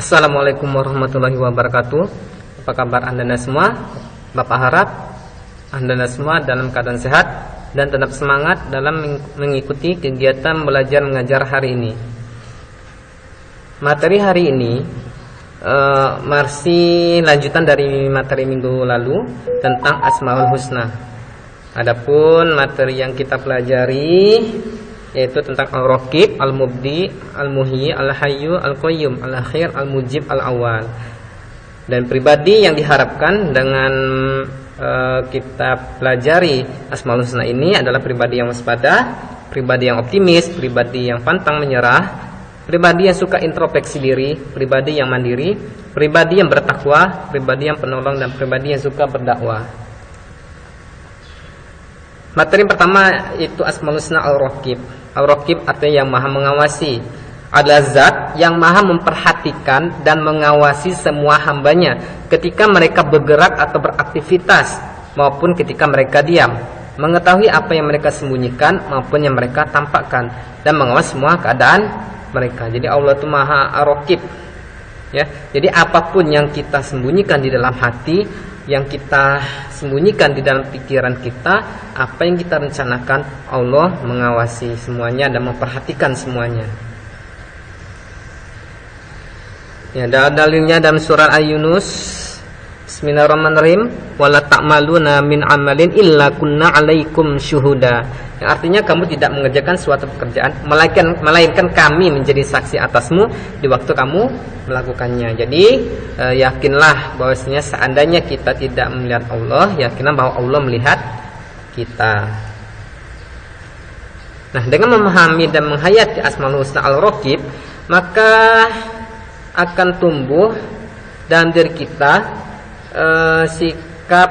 Assalamualaikum warahmatullahi wabarakatuh. Apa kabar anda semua? Bapak harap anda semua dalam keadaan sehat dan tetap semangat dalam mengikuti kegiatan belajar mengajar hari ini. Materi hari ini masih lanjutan dari materi minggu lalu tentang Asmaul Husna. Adapun materi yang kita pelajari yaitu tentang Al-Raqib, Al-Mubdi, Al-Muhyi, Al-Hayyu, Al-Qayyum, Al-Akhir, Al-Mujib, Al-Awwal. Dan pribadi yang diharapkan dengan kita pelajari Asmaul Husna ini adalah pribadi yang waspada, pribadi yang optimis, pribadi yang pantang menyerah, pribadi yang suka introspeksi diri, pribadi yang mandiri, pribadi yang bertakwa, pribadi yang penolong, dan pribadi yang suka berdakwah. Materi pertama itu Asmaul Husna Al-Raqib. Al-Raqib artinya yang maha mengawasi, adalah zat yang maha memperhatikan dan mengawasi semua hambanya ketika mereka bergerak atau beraktivitas maupun ketika mereka diam, mengetahui apa yang mereka sembunyikan maupun yang mereka tampakkan, dan mengawasi semua keadaan mereka. Jadi Allah itu maha Ar-Raqib, ya. Jadi apapun yang kita sembunyikan di dalam hati, yang kita sembunyikan di dalam pikiran kita, apa yang kita rencanakan, Allah mengawasi semuanya dan memperhatikan semuanya. Ya, dalilnya dalam surat Al-Yunus, Bismillahirrahmanirrahim, wala ta'maluna min amalin illa kunna 'alaikum syuhuda. Yang artinya kamu tidak mengerjakan suatu pekerjaan melainkan kami menjadi saksi atasmu di waktu kamu melakukannya. Jadi yakinlah bahwasanya seandainya kita tidak melihat Allah, yakinlah bahwa Allah melihat kita. Nah, dengan memahami dan menghayati Asmaul Husna Al-Raqib, maka akan tumbuh dalam diri kita sikap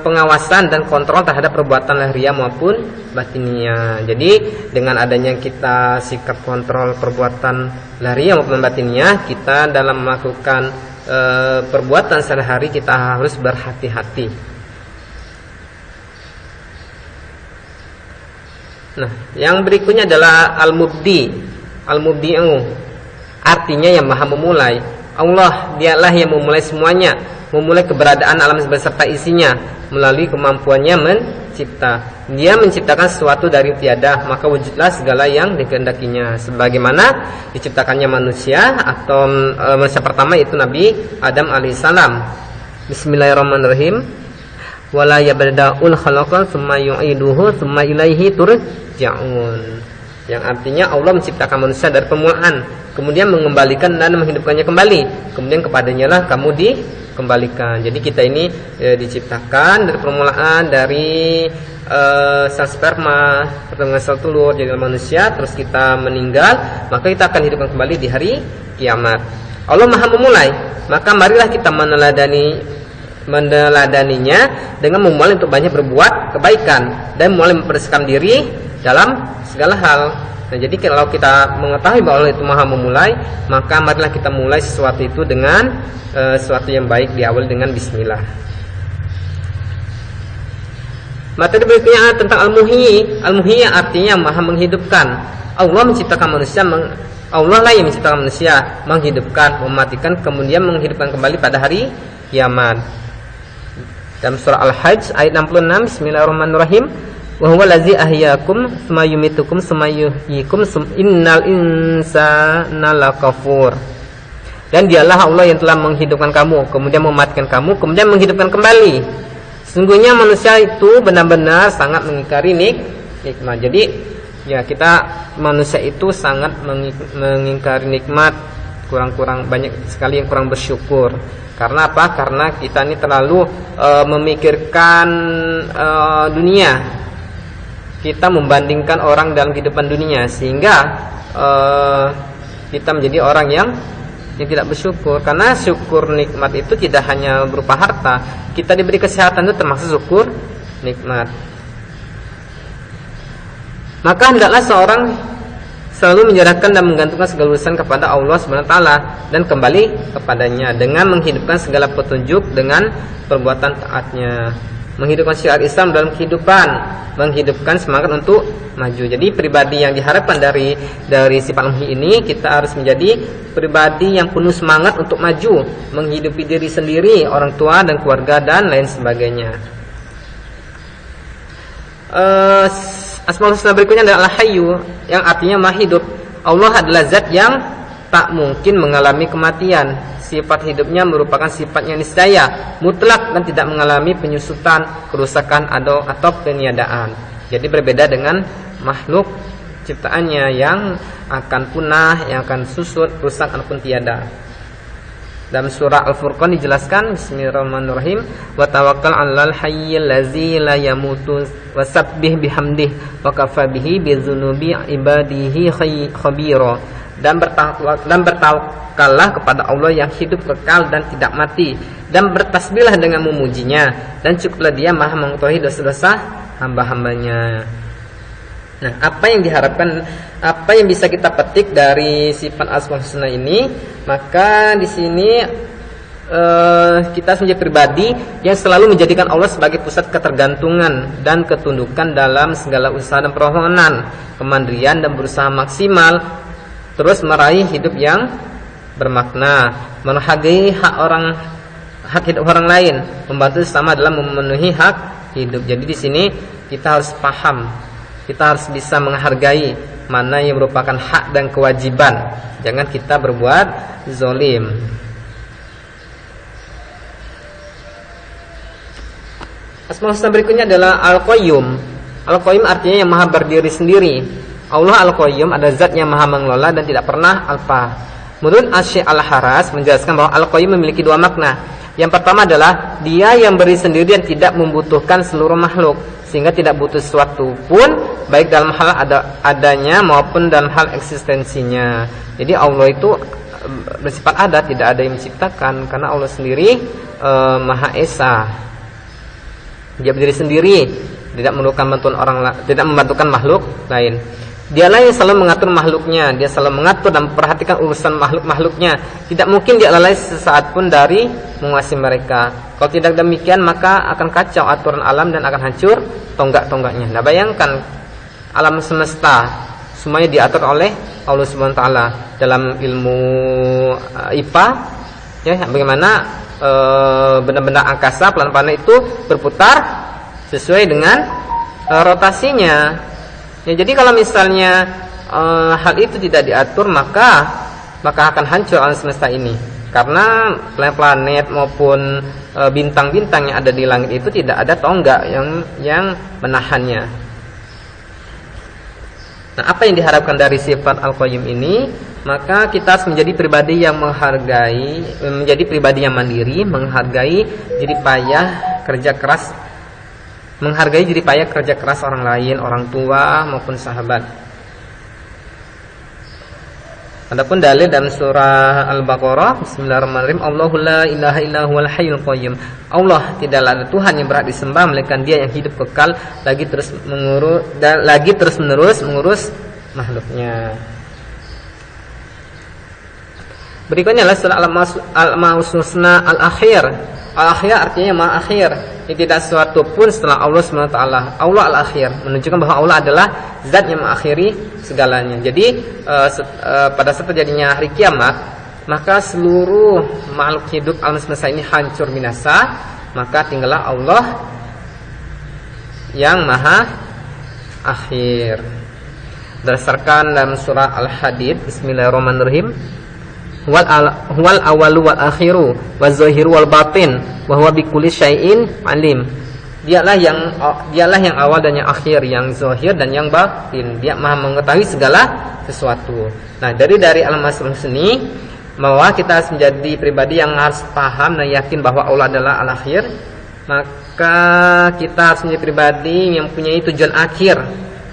pengawasan dan kontrol terhadap perbuatan lahiriah maupun batiniah. Jadi dengan adanya kita sikap kontrol perbuatan lahiriah maupun batiniah, kita dalam melakukan perbuatan sehari-hari kita harus berhati-hati. Nah, yang berikutnya adalah Al-Mubdi. Al-Mubdi'u artinya yang maha memulai. Allah dialah yang memulai semuanya, memulai keberadaan alam beserta isinya melalui kemampuannya mencipta. Dia menciptakan sesuatu dari tiada, maka wujudlah segala yang dikehendakinya. Sebagaimana diciptakannya manusia atau manusia pertama itu Nabi Adam alaihissalam. Bismillahirrahmanirrahim. Wala yabda'ul khalaqa tsumma yu'iduhu tsumma ilaihi turja'un. Yang artinya Allah menciptakan manusia dari permulaan, kemudian mengembalikan dan menghidupkannya kembali, kemudian kepadanya lah kamu dikembalikan. Jadi kita ini diciptakan dari permulaan, dari sel sperma dengan sel telur jadi manusia, terus kita meninggal, maka kita akan hidupkan kembali di hari kiamat. Allah maha memulai, maka marilah kita meneladaninya dengan memulai untuk banyak berbuat kebaikan dan mulai mempersiapkan diri dalam segala hal. Nah, jadi kalau kita mengetahui bahwa Allah itu maha memulai, maka marilah kita mulai sesuatu itu dengan sesuatu yang baik, diawali dengan bismillah. Materi berikutnya tentang Al-Muhyi. Al-Muhyi artinya maha menghidupkan. Allah menciptakan manusia, Allah lah yang menciptakan manusia, menghidupkan, mematikan, kemudian menghidupkan kembali pada hari kiamat. Dalam surah Al-Hajj ayat 66, Bismillahirrahmanirrahim. Wa huwa allazi ahyaakum tsumma yumitukum tsumma yuhyikum innal insana lakafur. Dan dialah Allah yang telah menghidupkan kamu, kemudian mematikan kamu, kemudian menghidupkan kembali. Sesungguhnya manusia itu benar-benar sangat mengingkari nikmat. Jadi ya, kita manusia itu sangat mengingkari nikmat, kurang banyak sekali yang kurang bersyukur. Karena apa? Karena kita ini terlalu memikirkan dunia. Kita membandingkan orang dalam kehidupan dunia, sehingga kita menjadi orang yang tidak bersyukur. Karena syukur nikmat itu tidak hanya berupa harta. Kita diberi kesehatan itu termasuk syukur nikmat. Maka hendaklah seorang selalu menyerahkan dan menggantungkan segala urusan kepada Allah SWT dan kembali kepadanya dengan menghidupkan segala petunjuk dengan perbuatan taatnya. menghidupkan syiar Islam dalam kehidupan, menghidupkan semangat untuk maju. Jadi pribadi yang diharapkan dari sifat al-muhyi ini, kita harus menjadi pribadi yang penuh semangat untuk maju, menghidupi diri sendiri, orang tua dan keluarga dan lain sebagainya. Asmaul husna berikutnya adalah al-hayyu, yang artinya maha hidup. Allah adalah zat yang tak mungkin mengalami kematian. Sifat hidupnya merupakan sifat yang niscaya, mutlak dan tidak mengalami penyusutan, kerusakan atau peniadaan. Jadi berbeda dengan makhluk ciptaannya yang akan punah, yang akan susut, rusak ataupun tiada. Dalam surah Al-Furqan dijelaskan, bismillahirrahmanirrahim, wa tawakkal 'alal hayyil ladzi la yamutu wasabbih bihamdihi wa kafa bihi bizunubi ibadihi khabira. Dan bertawakallah kepada Allah yang hidup kekal dan tidak mati, dan bertasbihlah dengan memujinya, dan cukuplah dia maha mengetahui dosa-dosa hamba-hambanya. Nah, apa yang diharapkan, apa yang bisa kita petik dari sifat Asmaul Husna ini? Maka di sini kita menjadi pribadi yang selalu menjadikan Allah sebagai pusat ketergantungan dan ketundukan dalam segala usaha dan permohonan, kemandirian dan berusaha maksimal, terus meraih hidup yang bermakna, menghargai hak hidup orang lain, membantu sesama dalam memenuhi hak hidup. Jadi di sini kita harus paham, kita harus bisa menghargai mana yang merupakan hak dan kewajiban. Jangan kita berbuat zalim. Asmaul husna berikutnya adalah Al-Qayyum. Al-Qayyum artinya yang maha berdiri sendiri. Allah Al-Qayyum adalah zat yang maha mengelola dan tidak pernah alfa. Menurut Asy-Syaikh Al-Haras menjelaskan bahwa Al-Qayyum memiliki dua makna. Yang pertama adalah dia yang berdiri sendiri dan tidak membutuhkan seluruh makhluk, sehingga tidak butuh sesuatu pun, baik dalam hal adanya maupun dalam hal eksistensinya. Jadi Allah itu bersifat ada, tidak ada yang menciptakan, karena Allah sendiri Maha Esa. Dia berdiri sendiri, tidak memerlukan bantuan tidak membantukan makhluk lain. Dialah yang selalu mengatur makhluknya, dia selalu mengatur dan memperhatikan urusan makhluknya. Tidak mungkin dia lalai sesaat pun dari menguasai mereka. Kalau tidak demikian, maka akan kacau aturan alam dan akan hancur tonggak-tonggaknya. Nah, bayangkan alam semesta semuanya diatur oleh Allah Subhanahu wa taala. Dalam ilmu IPA, ya, bagaimana benda-benda angkasa, planet-planet itu berputar sesuai dengan rotasinya. Ya, jadi kalau misalnya hal itu tidak diatur, maka akan hancur alam semesta ini. Karena planet-planet maupun bintang-bintang yang ada di langit itu tidak ada tonggak yang menahannya. Nah, apa yang diharapkan dari sifat Al-Qayyum ini? Maka kita harus menjadi pribadi yang menghargai, menjadi pribadi yang mandiri, menghargai jerih payah kerja keras, menghargai jerih payah kerja keras orang lain, orang tua maupun sahabat. Adapun dalil dalam surah Al-Baqarah, bismillahirrahmanirrahim, Allahu la ilaha illa huwal hayyul qayyum. Allah tidaklah ada Tuhan yang berhak disembah melainkan Dia yang hidup kekal, lagi terus menerus mengurus makhluknya. Berikutnya adalah surah Al-Asmaul Husna Al-Akhir. Al-Akhir artinya maha akhir. Ini tidak sesuatu pun setelah Allah SWT. Allah Al-Akhir menunjukkan bahwa Allah adalah zat yang mengakhiri segalanya. Jadi pada saat terjadinya hari kiamat, maka seluruh makhluk hidup alam semesta ini hancur binasa, maka tinggallah Allah yang maha akhir. Berdasarkan dalam surah Al-Hadid, bismillahirrahmanirrahim, huwal awalu wal akhiru waz zahiru wal batin wa huwa bikulli syai'in alim. Dialah yang awal dan yang akhir, yang zahir dan yang batin. Dia maha mengetahui segala sesuatu. Nah, dari Al-Asmaul Husni, bahwa kita harus menjadi pribadi yang harus paham dan yakin bahwa Allah adalah Al-Akhir. Maka kita harus menjadi pribadi yang mempunyai tujuan akhir.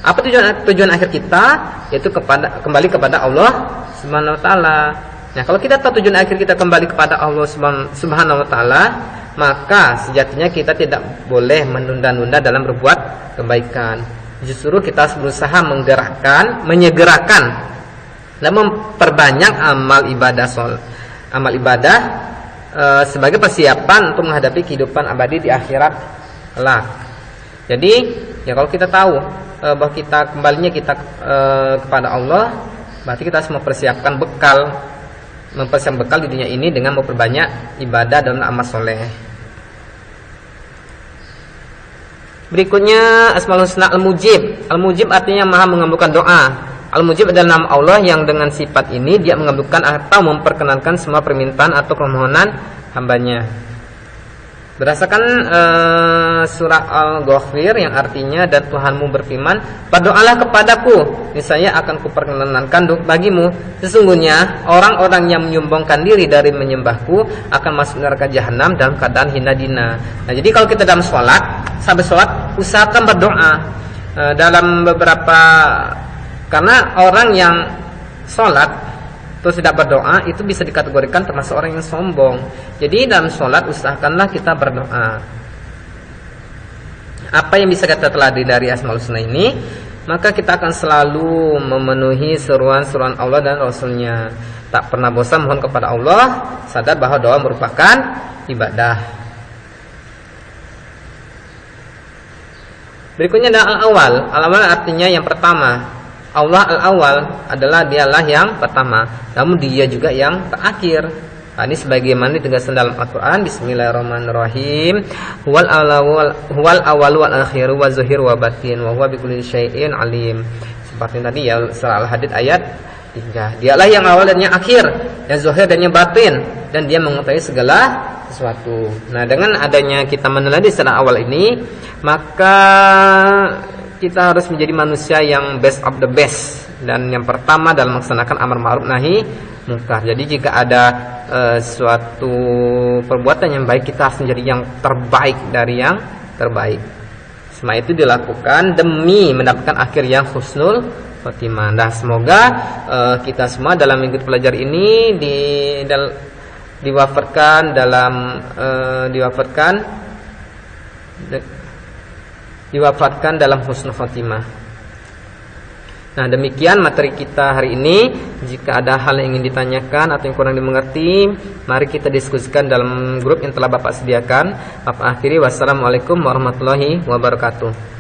Apa tujuan akhir kita? Yaitu kembali kepada Allah Subhanahu wa taala. Nah, kalau kita tahu tujuan akhir kita kembali kepada Allah Subhanahu wa taala, maka sejatinya kita tidak boleh menunda-nunda dalam berbuat kebaikan. Justru kita harus berusaha menyegerakan dan memperbanyak amal ibadah sebagai persiapan untuk menghadapi kehidupan abadi di akhirat kelak. Jadi ya kalau kita tahu bahwa kita kembalinya kita kepada Allah, berarti kita harus mempersiapkan bekal di dunia ini dengan memperbanyak ibadah dan amal soleh. Berikutnya Asmaul Husna Al-Mujib. Al-Mujib artinya maha mengabulkan doa. Al-Mujib adalah nama Allah yang dengan sifat ini dia mengabulkan atau memperkenankan semua permintaan atau permohonan hambanya. Berdasarkan surah Al-Ghafir yang artinya, dan Tuhanmu berfirman, berdoalah kepadaku, niscaya akan kuperkenankan bagimu. Sesungguhnya orang-orang yang menyombongkan diri dari menyembahku akan masuk neraka jahanam dalam keadaan hina dina. Nah, jadi kalau kita dalam sholat, sampai sholat usahakan berdoa. Dalam beberapa, karena orang yang sholat terus tidak berdoa itu bisa dikategorikan termasuk orang yang sombong. Jadi dalam sholat usahakanlah kita berdoa. Apa yang bisa kita teladani dari Asmaul Husna ini? Maka kita akan selalu memenuhi seruan-seruan Allah dan Rasulnya. Tak pernah bosan mohon kepada Allah, sadar bahwa doa merupakan ibadah. Berikutnya adalah al-awal. Al-awal artinya yang pertama. Allah al-awal adalah dialah yang pertama, namun dia juga yang terakhir. Nah, ini sebagaimana ditegaskan dalam Al-Qur'an, Bismillahirrahmanirrahim. Huwal awwal wal akhir wa zahir wa batin wa huwa bikulli syai'in alim. Seperti tadi ya surah Al-Hadid ayat 3. Dialah yang awal dan yang akhir, yang zahir dan yang batin, dan dia mengetahui segala sesuatu. Nah, dengan adanya kita meneladani secara awal ini, maka kita harus menjadi manusia yang best of the best, dan yang pertama dalam melaksanakan amar ma'ruf nahi munkar. Jadi jika ada suatu perbuatan yang baik, kita harus menjadi yang terbaik dari yang terbaik. Semua itu dilakukan demi mendapatkan akhir yang husnul khotimah. Nah, semoga kita semua dalam minggu pelajar ini diwafatkan dalam husnul khotimah. Nah, demikian materi kita hari ini. Jika ada hal yang ingin ditanyakan atau yang kurang dimengerti, mari kita diskusikan dalam grup yang telah Bapak sediakan. Bapak akhiri, wassalamualaikum warahmatullahi wabarakatuh.